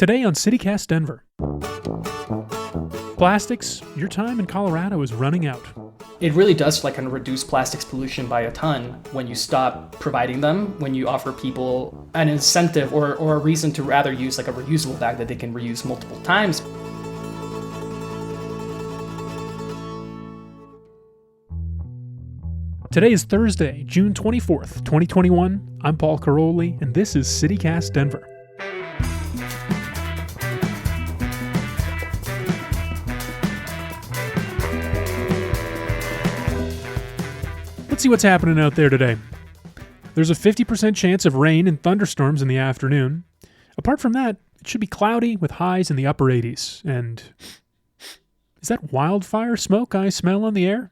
Today on CityCast Denver. Plastics, your time in Colorado is running out. It really does reduce plastics pollution by a ton when you stop providing them, when you offer people an incentive or a reason to rather use a reusable bag that they can reuse multiple times. Today is Thursday, June 24th, 2021. I'm Paul Caroli, and this is CityCast Denver. Let's see what's happening out there today. There's a 50% chance of rain and thunderstorms in the afternoon. Apart from that, it should be cloudy with highs in the upper 80s. And is that wildfire smoke I smell on the air?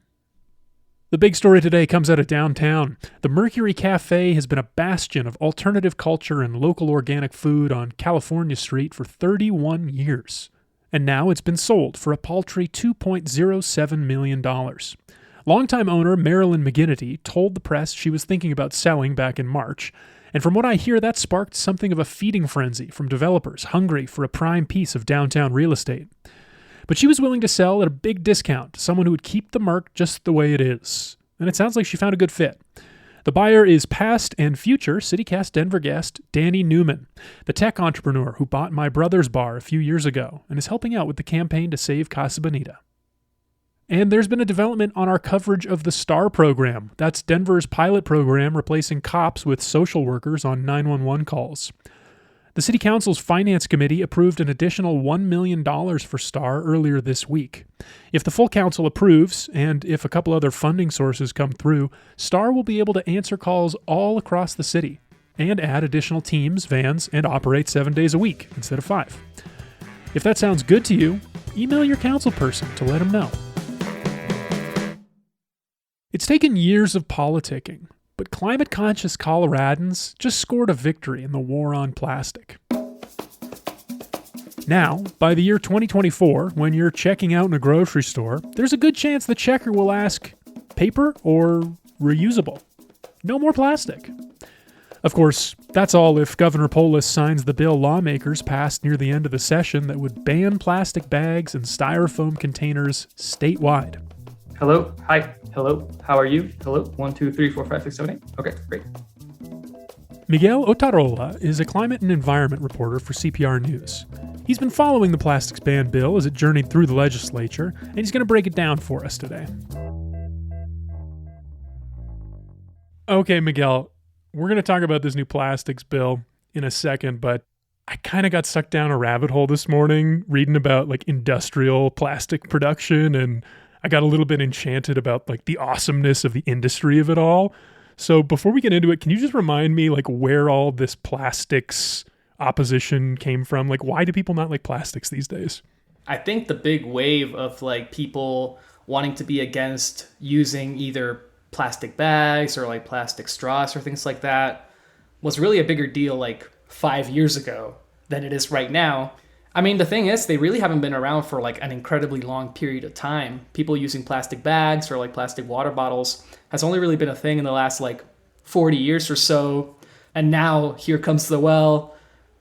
The big story today comes out of downtown. The Mercury Cafe has been a bastion of alternative culture and local organic food on California Street for 31 years. And now it's been sold for a paltry $2.07 million. Longtime owner Marilyn McGinnity told the press she was thinking about selling back in March, and from what I hear, that sparked something of a feeding frenzy from developers hungry for a prime piece of downtown real estate. But she was willing to sell at a big discount to someone who would keep the Merc just the way it is, and it sounds like she found a good fit. The buyer is past and future CityCast Denver guest Danny Newman, the tech entrepreneur who bought my brother's bar a few years ago and is helping out with the campaign to save Casa Bonita. And there's been a development on our coverage of the STAR program. That's Denver's pilot program replacing cops with social workers on 911 calls. The City Council's Finance Committee approved an additional $1 million for STAR earlier this week. If the full council approves, and if a couple other funding sources come through, STAR will be able to answer calls all across the city and add additional teams, vans, and operate 7 days a week instead of 5. If that sounds good to you, email your council person to let them know. It's taken years of politicking, but climate-conscious Coloradans just scored a victory in the war on plastic. Now, by the year 2024, when you're checking out in a grocery store, there's a good chance the checker will ask, paper or reusable? No more plastic. Of course, that's all if Governor Polis signs the bill lawmakers passed near the end of the session that would ban plastic bags and styrofoam containers statewide. Hello? Hi. Hello? How are you? Hello? 1, 2, 3, 4, 5, 6, 7, 8. Okay, great. Miguel Otarola is a climate and environment reporter for CPR News. He's been following the plastics ban bill as it journeyed through the legislature, and he's going to break it down for us today. Okay, Miguel, we're going to talk about this new plastics bill in a second, but I kind of got sucked down a rabbit hole this morning reading about industrial plastic production, and I got a little bit enchanted about the awesomeness of the industry of it all. So before we get into it, can you just remind me where all this plastics opposition came from? Why do people not like plastics these days? I think the big wave of people wanting to be against using either plastic bags or plastic straws or things like that was really a bigger deal 5 years ago than it is right now. I mean, the thing is, they really haven't been around for an incredibly long period of time. People using plastic bags or plastic water bottles has only really been a thing in the last 40 years or so. And now here comes the well.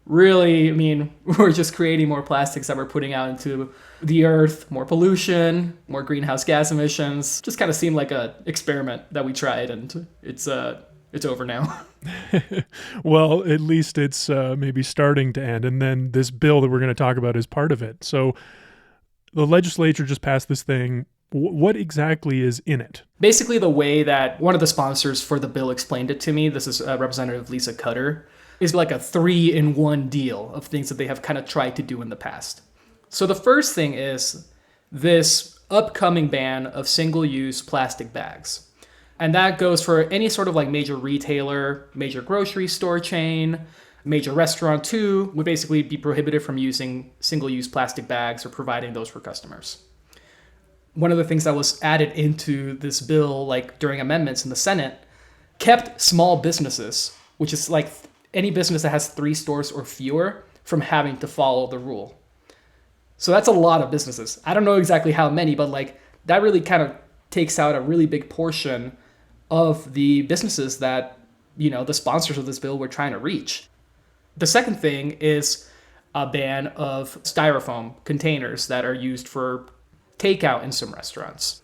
Really, I mean, we're just creating more plastics that we're putting out into the earth, more pollution, more greenhouse gas emissions. Just kind of seemed like an experiment that we tried, and it's over now. Well, at least it's maybe starting to end. And then this bill that we're going to talk about is part of it. So the legislature just passed this thing. What exactly is in it? Basically, the way that one of the sponsors for the bill explained it to me, this is Representative Lisa Cutter, is a 3-in-1 deal of things that they have kind of tried to do in the past. So the first thing is this upcoming ban of single-use plastic bags. And that goes for any sort of major retailer, major grocery store chain, major restaurant too, would basically be prohibited from using single-use plastic bags or providing those for customers. One of the things that was added into this bill, during amendments in the Senate, kept small businesses, which is any business that has 3 stores or fewer, from having to follow the rule. So that's a lot of businesses. I don't know exactly how many, but that really kind of takes out a really big portion of the businesses that, the sponsors of this bill were trying to reach. The second thing is a ban of styrofoam containers that are used for takeout in some restaurants.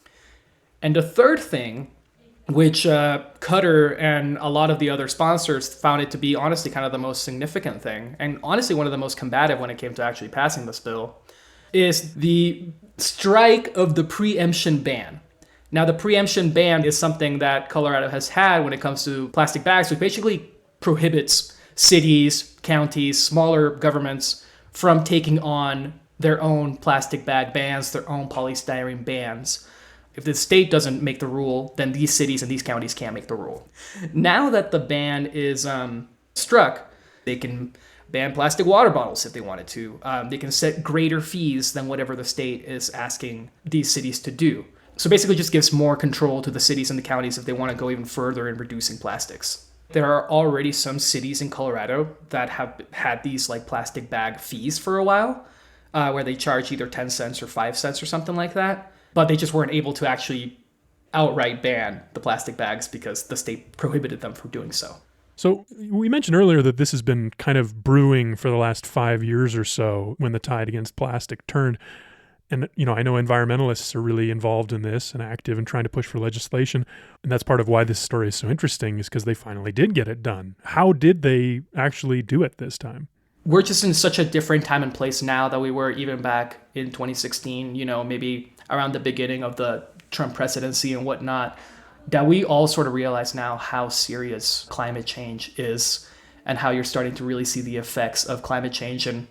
And the third thing, which Qatar and a lot of the other sponsors found it to be honestly kind of the most significant thing, and honestly one of the most combative when it came to actually passing this bill, is the strike of the preemption ban. Now, the preemption ban is something that Colorado has had when it comes to plastic bags, which basically prohibits cities, counties, smaller governments from taking on their own plastic bag bans, their own polystyrene bans. If the state doesn't make the rule, then these cities and these counties can't make the rule. Now that the ban is struck, they can ban plastic water bottles if they wanted to. They can set greater fees than whatever the state is asking these cities to do. So basically just gives more control to the cities and the counties if they want to go even further in reducing plastics. There are already some cities in Colorado that have had these like plastic bag fees for a while, where they charge either 10 cents or 5 cents or something like that. But they just weren't able to actually outright ban the plastic bags because the state prohibited them from doing so. So we mentioned earlier that this has been kind of brewing for the last 5 years or so when the tide against plastic turned. And, I know environmentalists are really involved in this and active and trying to push for legislation. And that's part of why this story is so interesting, is because they finally did get it done. How did they actually do it this time? We're just in such a different time and place now than we were even back in 2016, maybe around the beginning of the Trump presidency and whatnot, that we all sort of realize now how serious climate change is and how you're starting to really see the effects of climate change. And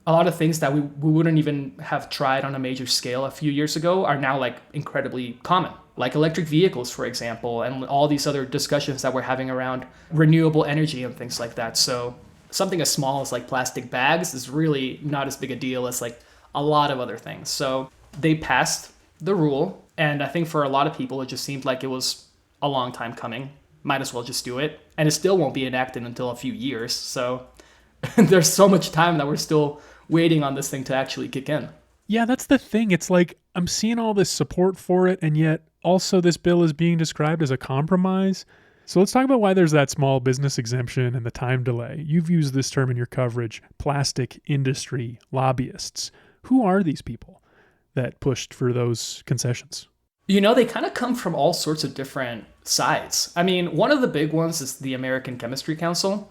a lot of things that we wouldn't even have tried on a major scale a few years ago are now like incredibly common, like electric vehicles, for example, and all these other discussions that we're having around renewable energy and things like that. So something as small as like plastic bags is really not as big a deal as like a lot of other things. So they passed the rule, and I think for a lot of people it just seemed like it was a long time coming. Might as well just do it. And it still won't be enacted until a few years. So there's so much time that we're still waiting on this thing to actually kick in. Yeah, that's the thing. It's like I'm seeing all this support for it, and yet also this bill is being described as a compromise. So let's talk about why there's that small business exemption and the time delay. You've used this term in your coverage, plastic industry lobbyists. Who are these people that pushed for those concessions? They kind of come from all sorts of different sides. I mean, one of the big ones is the American Chemistry Council,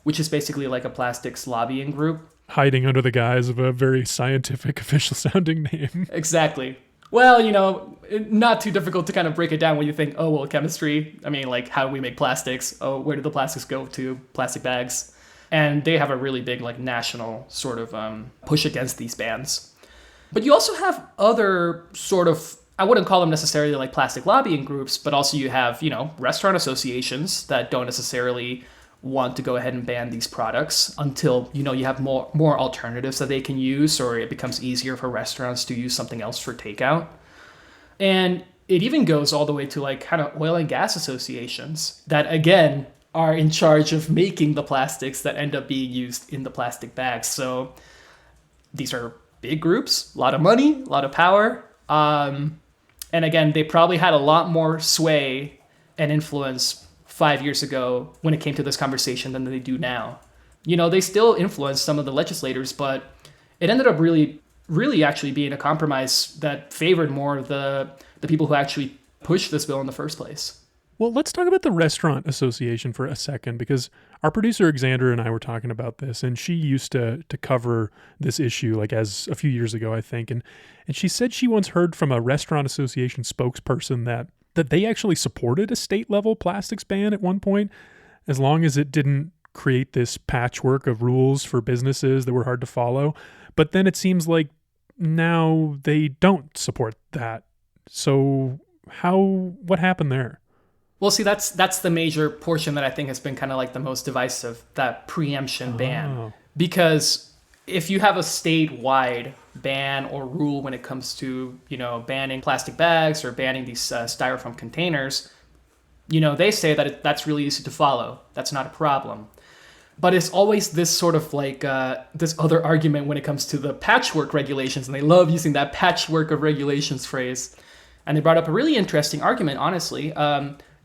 which is basically like a plastics lobbying group. Hiding under the guise of a very scientific, official-sounding name. Exactly. Well, not too difficult to kind of break it down when you think, oh, well, chemistry. I mean, like, how do we make plastics? Oh, where do the plastics go to? Plastic bags. And they have a really big, like, national sort of push against these bans. But you also have other sort of, I wouldn't call them necessarily like plastic lobbying groups, but also you have, restaurant associations that don't necessarily want to go ahead and ban these products until, you have more alternatives that they can use, or it becomes easier for restaurants to use something else for takeout. And it even goes all the way to like kind of oil and gas associations that, again, are in charge of making the plastics that end up being used in the plastic bags. So these are big groups, a lot of money, a lot of power. And again, they probably had a lot more sway and influence 5 years ago when it came to this conversation than they do now. They still influence some of the legislators, but it ended up really, really actually being a compromise that favored more of the people who actually pushed this bill in the first place. Well, let's talk about the Restaurant Association for a second, because our producer, Xander, and I were talking about this, and she used to cover this issue like as a few years ago, I think. And she said she once heard from a Restaurant Association spokesperson that they actually supported a state-level plastics ban at one point, as long as it didn't create this patchwork of rules for businesses that were hard to follow. But then it seems like now they don't support that. So what happened there? Well, see, that's the major portion that I think has been kind of like the most divisive, that preemption ban. Because if you have a statewide ban or rule when it comes to, banning plastic bags or banning these styrofoam containers, they say that that's really easy to follow. That's not a problem. But it's always this sort of like this other argument when it comes to the patchwork regulations. And they love using that patchwork of regulations phrase. And they brought up a really interesting argument, honestly.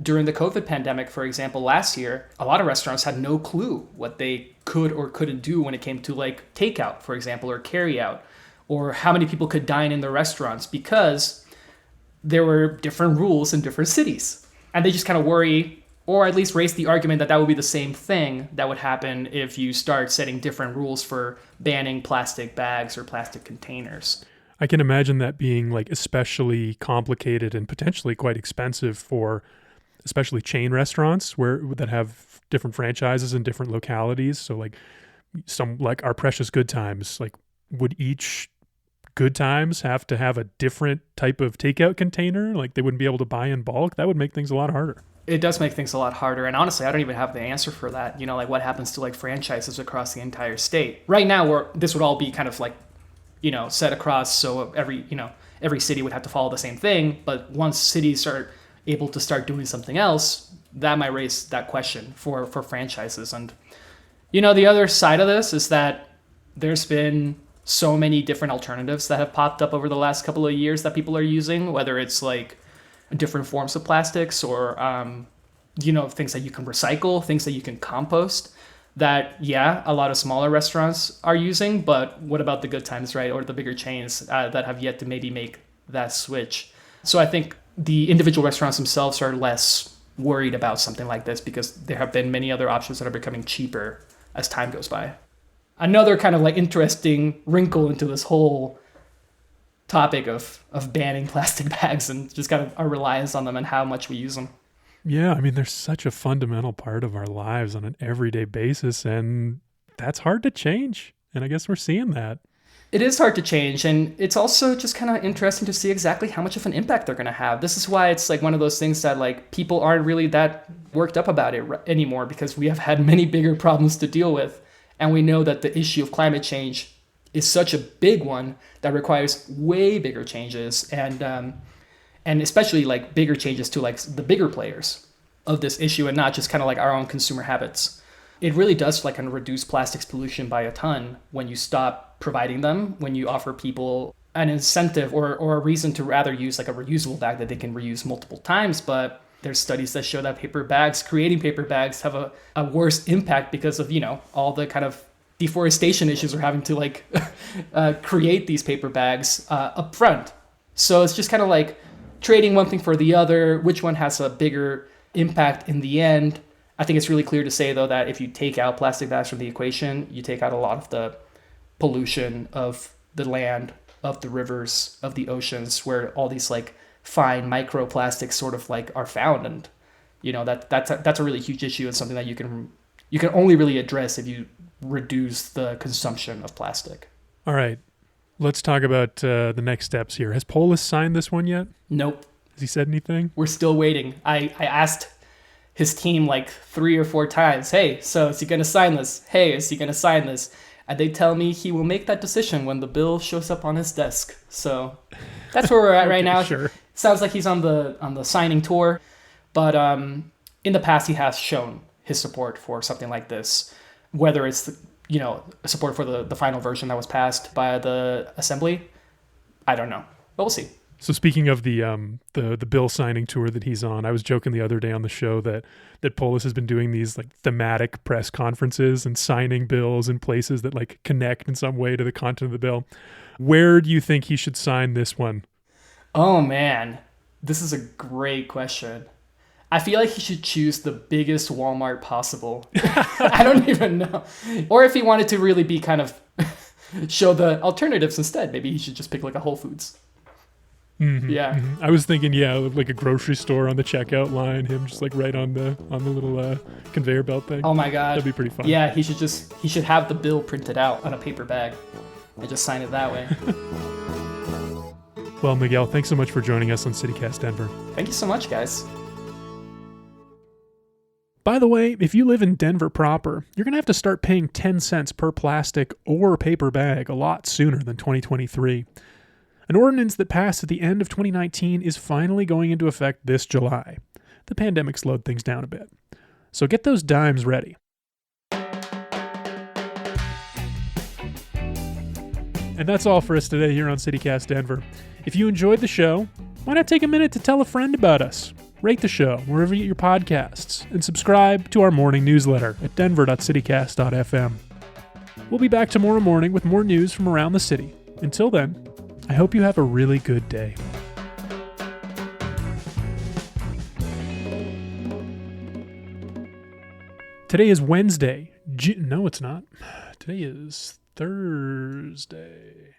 During the COVID pandemic, for example, last year, a lot of restaurants had no clue what they could or couldn't do when it came to like takeout, for example, or carry out, or how many people could dine in the restaurants because there were different rules in different cities. And they just kind of worry, or at least raise the argument that that would be the same thing that would happen if you start setting different rules for banning plastic bags or plastic containers. I can imagine that being like especially complicated and potentially quite expensive for especially chain restaurants that have different franchises in different localities. So like some like our Precious Good Times, like would each Good Times have to have a different type of takeout container? Like they wouldn't be able to buy in bulk? That would make things a lot harder. It does make things a lot harder. And honestly, I don't even have the answer for that. You know, like what happens to like franchises across the entire state? Right now, this would all be kind of like, you know, set across. So every city would have to follow the same thing. But once cities are able to start doing something else, that might raise that question for franchises. And, you know, the other side of this is that there's been so many different alternatives that have popped up over the last couple of years that people are using, whether it's like different forms of plastics or, things that you can recycle, things that you can compost that, yeah, a lot of smaller restaurants are using. But what about the Good Times, right? Or the bigger chains that have yet to maybe make that switch. So I think the individual restaurants themselves are less worried about something like this because there have been many other options that are becoming cheaper as time goes by. Another kind of like interesting wrinkle into this whole topic of banning plastic bags and just kind of our reliance on them and how much we use them. Yeah, I mean, they're such a fundamental part of our lives on an everyday basis, and that's hard to change. And I guess we're seeing that. It is hard to change, and it's also just kind of interesting to see exactly how much of an impact they're going to have. This is why it's like one of those things that like people aren't really that worked up about it anymore because we have had many bigger problems to deal with. And we know that the issue of climate change is such a big one that requires way bigger changes and especially like bigger changes to like the bigger players of this issue and not just kind of like our own consumer habits. It really does like kind of reduce plastics pollution by a ton when you stop providing them, when you offer people an incentive or a reason to rather use like a reusable bag that they can reuse multiple times. But there's studies that show that creating paper bags have a worse impact because of, you know, all the kind of deforestation issues we're having to like create these paper bags up front. So it's just kind of like trading one thing for the other, which one has a bigger impact in the end. I think it's really clear to say, though, that if you take out plastic bags from the equation, you take out a lot of the pollution of the land, of the rivers, of the oceans, where all these like fine microplastics sort of like are found. And, you know, that's a really huge issue and something that you can only really address if you reduce the consumption of plastic. All right. Let's talk about the next steps here. Has Polis signed this one yet? Nope. Has he said anything? We're still waiting. I asked his team like 3 or 4 times, hey, so is he going to sign this? Hey, is he going to sign this? And they tell me he will make that decision when the bill shows up on his desk. So that's where we're at right now. Sure. Sounds like he's on the signing tour. But in the past, he has shown his support for something like this, whether it's support for the final version that was passed by the assembly. I don't know, but we'll see. So speaking of the bill signing tour that he's on, I was joking the other day on the show that Polis has been doing these like thematic press conferences and signing bills in places that like connect in some way to the content of the bill. Where do you think he should sign this one? Oh man, this is a great question. I feel like he should choose the biggest Walmart possible. I don't even know. Or if he wanted to really be kind of show the alternatives instead, maybe he should just pick like a Whole Foods. Mm-hmm, yeah. Mm-hmm. I was thinking, like a grocery store on the checkout line, him just like right on the little conveyor belt thing. Oh my God. That'd be pretty fun. Yeah, he should have the bill printed out on a paper bag and just sign it that way. Well, Miguel, thanks so much for joining us on CityCast Denver. Thank you so much, guys. By the way, if you live in Denver proper, you're going to have to start paying 10 cents per plastic or paper bag a lot sooner than 2023. An ordinance that passed at the end of 2019 is finally going into effect this July. The pandemic slowed things down a bit. So get those dimes ready. And that's all for us today here on CityCast Denver. If you enjoyed the show, why not take a minute to tell a friend about us? Rate the show wherever you get your podcasts, and subscribe to our morning newsletter at denver.citycast.fm. We'll be back tomorrow morning with more news from around the city. Until then, I hope you have a really good day. Today is Wednesday. No, it's not. Today is Thursday.